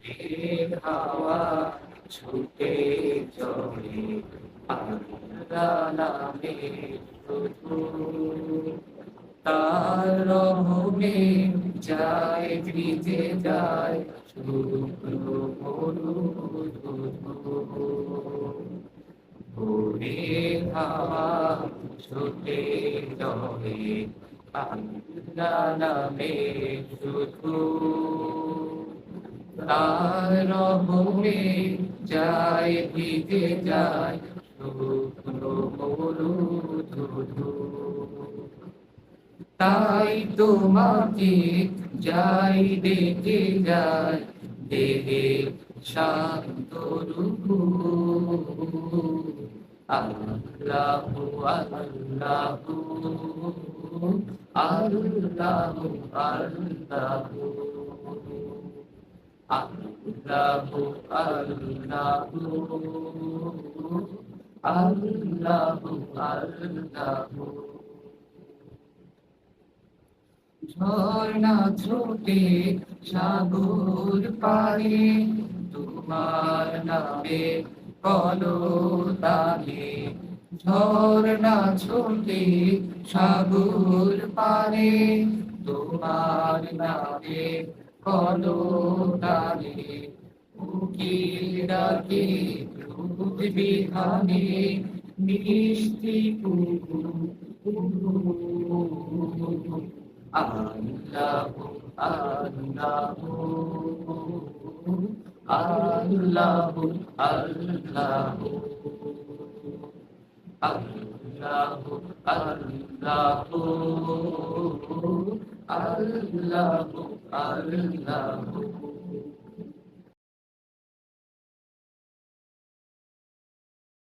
এর হাওয়া ছুটে চলে আল্লাহ নামে শুধু, তার রহমে যায় ভিজে যায় শুকনো মরুভূমি। ভোরের হাওয়া ছুটে চলে আল্লাহ নামে শুধু, তার রহমে যায় ভিজে যায় শুকনো মরুধু। তাই তোমাকে যাই ডেকে যায় দেহে শান্ত রূপু। আল্লাহু আল্লাহু আল্লাহু আল্লাহু আল্লাহু আল্লাহু আল্লাহু আল্লাহু। ঝর্ণা ছোটে সাগর পারে তোমার নামে কলতানে। ঝর্ণা ছোটে সাগর পারে তোমার নামে কলতানে। উকিল ডাকে রোদ বিহানে মিষ্টি আল্লাহু আল্লাহু আল্লাহু আল্লাহু আল্লাহু আল্লাহু আল্লাহু আল্লাহু।